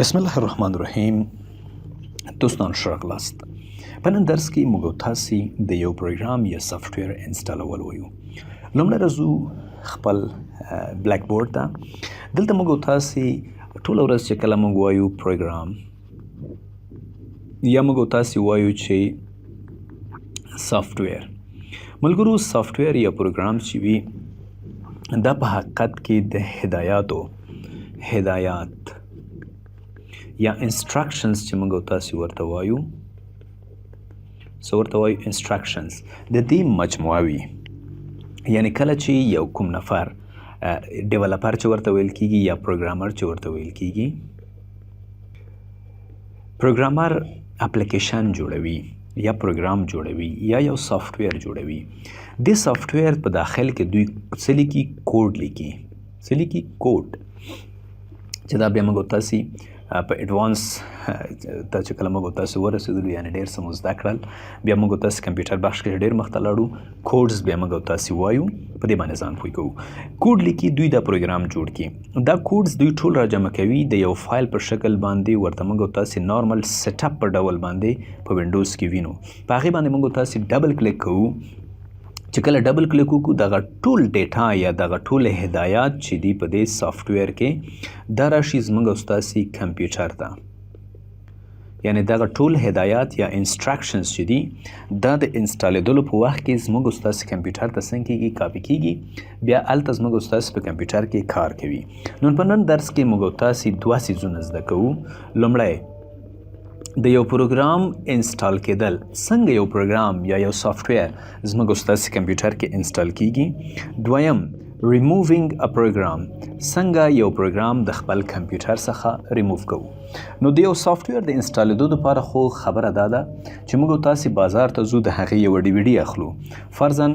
بسم الله الرحمن الرحیم. دوستان ښه راغلاست. په نن درس کې موږ تاسې د یو پروګرام یا سافټویر انسټالول وایو. لومړی راځو خپل بلیک بورډ ته. دلته موږ تاسې ټوله ورځ چې کله موږ وایو پروګرام یا موږ تاسې وایو چې سافټویر، ملګرو سافټویر یا پروګرام چې وي دا په حقیقت کې د هدایات یا انسټرکشنز چې موږ تاسې ورته وایو انسټرکشنز د دې مجموعه وي. یعنی کله چې یو کوم نفر ډیولپر چې ورته ویل کیږي یا پروګرامر چې ورته ویل کیږي، پروګرامر اپلیکیشن جوړوي یا پروګرام جوړوي یا یو سافټویر جوړوي. د سافټویر په داخل کې دوی څه لیکي؟ کوډ لیکي. چې دا بیا موږ تاسې په ایډوانس ته چې کله موږ تاسې ورسېدلو یعنې ډېر څه مو زده کړل، بیا موږ تاسې کمپیوټر بخش کې ډېر مخته لاړو، کوډز بیا موږ تاسې وایو، په دې باندې ځان پوه کوو. کوډ لیکي، دوی دا پروګرام جوړ کړي. دا کوډز دوی ټول راجمع کوي د یو فایل په شکل باندې، ورته موږ تاسې نارمل سیټ اپ په ډول باندې په وینډوز کې وینو. په هغې باندې موږ تاسې ډبل کلیک کوو. چې کله ډبل کلیک وکړو دغه ټول ډیټا یا دغه ټول هدایات چې دي په دې سافټویر کې دا راشي زموږ ستاسې کمپیوټر ته. یعنې دغه ټول هدایات یا انسټرکشنز چې دي دا د انسټالېدلو په وخت کې زموږ ستاسې کمپیوټر ته څنګه کېږي؟ کاپي کېږي، بیا هلته زموږ ستاسې په کمپیوټر کې کار کوي. نو په نن درس کې موږ تاسې دوه څیزونه زده کوو. لومړی د یو پروګرام انسټال کېدل، څنګه یو پروګرام یا یو سافټویر زموږ ستاسې کمپیوټر کې انسټال کېږي. دویم ریمووینګ ا پروګرام، څنګه یو پروګرام د خپل کمپیوټر څخه ریموو کوو. نو د یو سافټویر د انسټالېدو دپاره خو خبره دا ده چې موږ تاسې بازار ته ځو، د هغې یو ډي وي ډي اخلو. فرضاً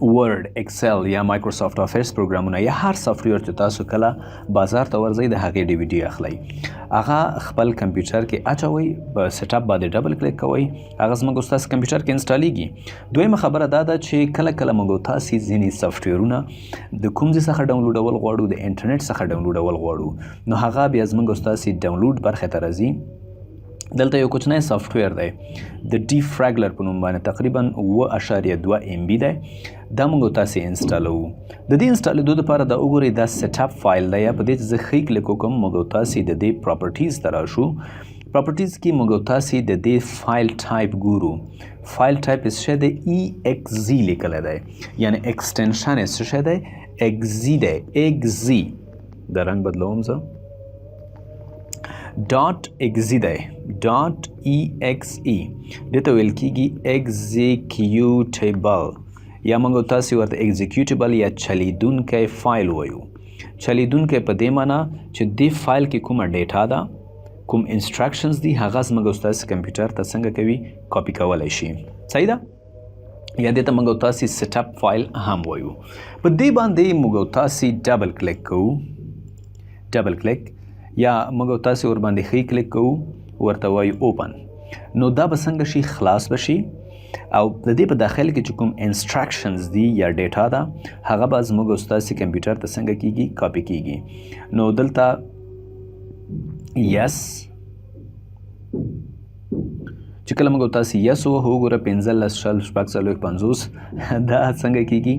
ورډ، ایکسل یا مایکروسافټ آفیس پروګرامونه یا هر سافټویر چې تاسو کله بازار ته ورځئ د هغې ډي وي ډي اخلئ، هغه خپل کمپیوټر کې اچوئ، په سیټ اپ باندې ډبل کلیک کوئ، هغه زموږ ستاسې کمپیوټر کې انسټالیږي. دویمه خبره دا ده چې کله کله موږ تاسې ځینې سافټویرونه د کوم ځای څخه ډاونلوډول غواړو، د انټرنیټ څخه ډاونلوډول غواړو، نو هغه بیا زموږ ستاسې ډاونلوډ برخې ته راځي. دلته یو کوچنی سافټویر دی د ډي فریګلر په نوم باندې، تقریبا 7.2 MB دی. دا موږ تاسې انسټالوو. د دې انسټالېدو دپاره دا وګورئ دا سیټ اپ فایل دی، یا په دې چې زه ښه کلیک وکړم موږ تاسې د دې پراپرټیز ته راشو. پراپرټیز کې موږ تاسې د دې فایل ټایپ ګورو. فایل ټایپ یې څه شی دی؟ EXZ لیکلی دی، یعنې ایکسټینشن یې څه شی دی؟ EXZ دی. EXZ د رنګ بدلوم زه .exe دی. .exe دې ته ویل کېږي ایگزیکیوټیبل، یا موږ تاسې ورته ایگزیکیوټیبل یا چلیدونکی فایل وایو. چلیدونکی په دې معنی چې دې فایل کې کومه ډیټا ده، کوم انسټرکشنز دي، هغه زموږ ستاسې کمپیوټر ته څنګه کوي؟ کاپي کولی شي. صحیح ده؟ یا دې ته موږ تاسې سیټ اپ فایل هم وایو. په دې باندې موږ تاسې ډبل کلیک کوو، ډبل کلیک، یا موږ تاسې ورباندې ښه کلیک کوو، ورته وایو اوپن. نو دا به څنګه شي؟ خلاص به شي، او د دې په داخل کې چې کوم انسټرکشنز دي یا ډیټا ده هغه به زموږ ستاسې کمپیوټر ته څنګه کېږي؟ کاپي کېږي. نو دلته یس چې کله موږ تاسې یس ووهو، وګوره 15 شل شپږ څلوېښت 50 دا څنګه کېږي؟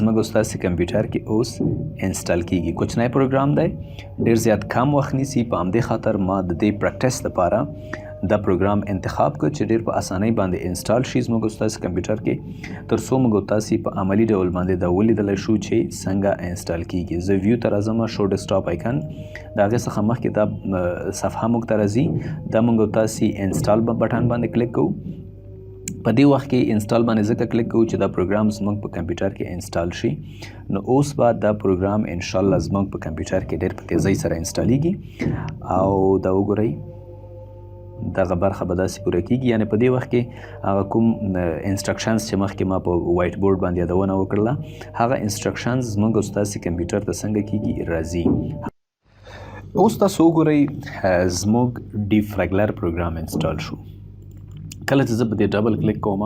زموږ ستاسې کمپیوټر کې اوس انسټال کېږي. کوچنی پروګرام دی، ډېر زیات کم وخت نیسي، په همدې خاطر ما د دې پریکټس دپاره دا پروګرام انتخاب کړ چې ډېر په اسانۍ باندې انسټال شي زموږ ستاسې کمپیوټر کې، تر څو موږ تاسې په عملي ډول باندې دا ولیدلی شو چې څنګه انسټال کېږي. زه ویو ته راځم، شو ډیسکټاپ آیکن، د هغې څخه مخکې دا صفحه موږ ته راځي، دا موږ تاسې انسټال بټن باندې کلیک کوو. په دې وخت کې انسټال باندې ځکه کلیک کوو چې دا پروګرام زموږ په کمپیوټر کې انسټال شي. نو اوس به دا پروګرام انشاءالله زموږ په کمپیوټر کې ډېر په تیزۍ سره انسټالیږي، او دا وګورئ دغه برخه به داسې پوره کېږي. یعنې په دې وخت کې هغه کوم انسټرکشنز چې مخکې ما په وایټ بورډ باندې یادونه وکړله، هغه انسټرکشنز زموږ ستاسې کمپیوټر ته څنګه کېږي؟ راځي. اوس تاسو وګورئ زموږ ډي فریګلر پروګرام انسټال شو. کله چې زه په دې ډبل کلیک کوم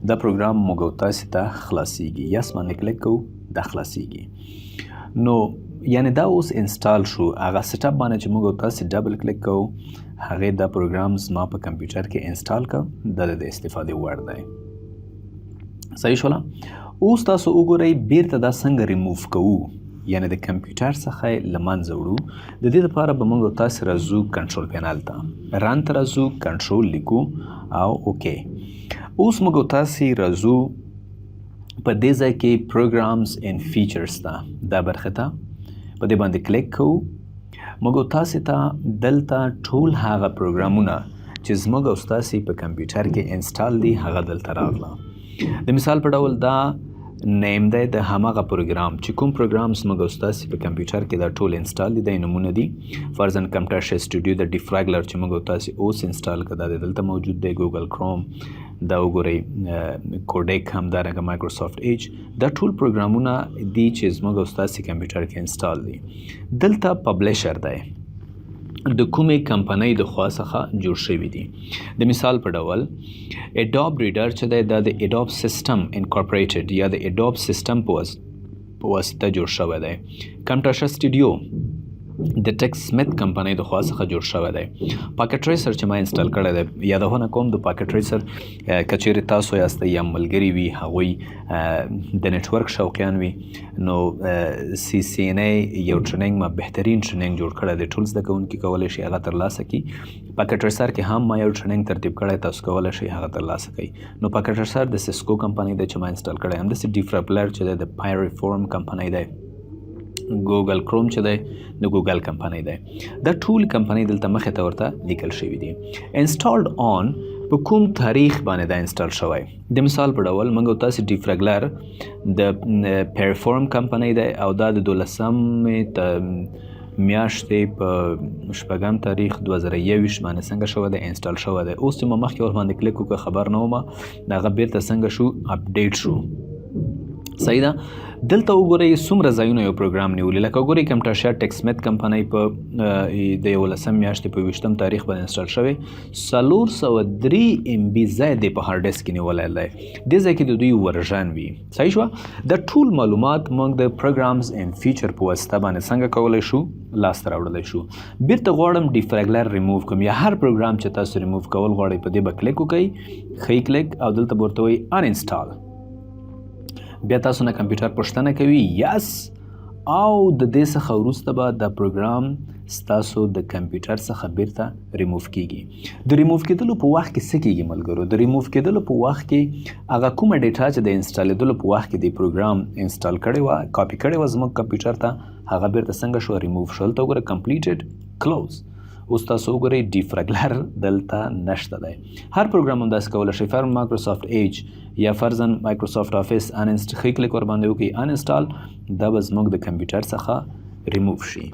دا پروګرام موږ تاسې ته خلاصیږي. یس باندې کلیک کوو، دا خلاصیږي. نو یعنی دا اوس انسټال شو. هغه سیټ اپ باندې چې موږ تاسو ډبل کلیک کوو هغه دا پروګرامز ما په کمپیوټر کې انسټال کړ د استفادې وړ دی. صحیح شولا. اوس تاسو وګورئ بیرته دا څنګه ریموف کوو، یعنی د کمپیوټر څخه یې له منځه وړو. د دې لپاره به موږ تاسو راځو کنټرول پینل ته، رن ته راځو، کنټرول لیکو او اوکې. اوس موږ تاسو راځو په دې ځای کې پروګرامز اینډ فیچرز ته، دا برخه ته په دې باندې کلیک کوو. موږ تاسو ته دلته ټول هغه پروګرامونه چې زموږ او ستاسو په کمپیوټر کې انسټال دي هغه دلته راغله. د مثال په ډول دا نیم دی د هماغه پروګرام چې کوم پروګرام زموږ او ستاسو په کمپیوټر کې دا ټول انسټال دي، د نمونه دي. فرضاً کمپیوټر سټوډیو د ډیفراګلر چې موږ او تاسو اوس انسټال کړه دا دلته موجود دی، ګوګل کروم دا وګورئ، کوډیک همدارنګه مایکروسافټ ایج، دا ټول پروګرامونه دي چې زموږ او ستاسو کمپیوټر کې انسټال دي. دلته پبلشر دی د کومې کمپنۍ د خوا څخه جوړ شوي دي. د مثال په ډول اډوب ریډر چې دی دا د اډوب سیسټم انکارپوریټډ یا د اډوب سیسټم په واسطه جوړ شوی دی. کمپیوټر سټوډیو د ټیک سمیت کمپنۍ د خوا څخه جوړ شوی دی. پاکټ ریسر چې ما انسټال کړی دی، یادونه کوم د پاکټ ریسر که چیرې تاسو یاست یا ملګري وي هغوی د نیټورک شوقیان وي نو سی سی ان ای یو ټریننګ ما بهترین ټریننګ جوړ کړی دی، ټول زده کوونکي کولی شي هغه ترلاسه کړي. پاکټ ریسر کې هم ما یو ټریننګ ترتیب کړی، تاسو کولی شئ هغه ترلاسه کړئ. نو پاکټ ریسر د سیسکو کمپنۍ دی چې ما انسټال کړی، همداسې ډیفراګلر چې دی د پایریفورم کمپنۍ دی، ګوګل کروم چې دی د ګوګل کمپنۍ دی. دا ټول کمپنۍ دلته مخې ته ورته لیکل شوي دي. انسټالډ آن په کوم تاریخ باندې دا انسټال شوی. د مثال په ډول موږ تاسو ډیفراګلر د پایریفورم کمپنۍ دی او دا د 12 میاشتې په 6 تاریخ 2021 باندې څنګه شوی دی، انسټال شوی دی. اوس چې ما مخکې ور باندې کلیک وکړ خبر نه وم هغه بیرته څنګه شو اپډیټ شو. صحیح ده. دلته وګورئ څومره ځایونه یو پروګرام نیولي، لکه وګورئ کمپیوټر ټیک سمیت کمپنۍ په د 11 میاشتې په 20 تاریخ باندې انسټال شوی. 403 MB ځای دی په هارډ ډیسک کې نیولی دی. دې ځای کې د دوی ورژن وي. صحیح شوه. د ټول معلومات موږ د پروګرامز اینډ فیچر په واسطه باندې څنګه کولی شو لاسته راوړلی شو. بیرته غواړم ډیفراګلر ریموو کړم یا هر پروګرام چې تاسو ریموو کول غواړئ په دې به کلیک وکړئ، ښی کلیک او دلته به ورته وایي ان انسټال. بیا تاسو نه کمپیوټر پوښتنه کوي یس او د دې څخه وروسته به دا پروګرام ستاسو د کمپیوټر څخه بیرته ریموو کیږي. د ریموو کېدلو په وخت کې څه کیږي ملګرو؟ د ریموو کېدلو په وخت کې هغه کومه ډیټا چې د انسټالېدلو په وخت کې د پروګرام انسټال کړی وه، کاپي کړی وه زموږ کمپیوټر ته، هغه بیرته څنګه شو ریموو شو. دلته وګورئ کمپلیټډ کلوز. اوس تاسو وګورئ ډیفراګلر دلته نشته دی. هر پروګرام هم داسې کولی شئ. فرضاً مایکروسافټ ایج یا فرضاً مایکروسافټ آفیس ښی کلیک ور باندې وکړئ ان انسټال، دا به زموږ د کمپیوټر څخه ریموو شي.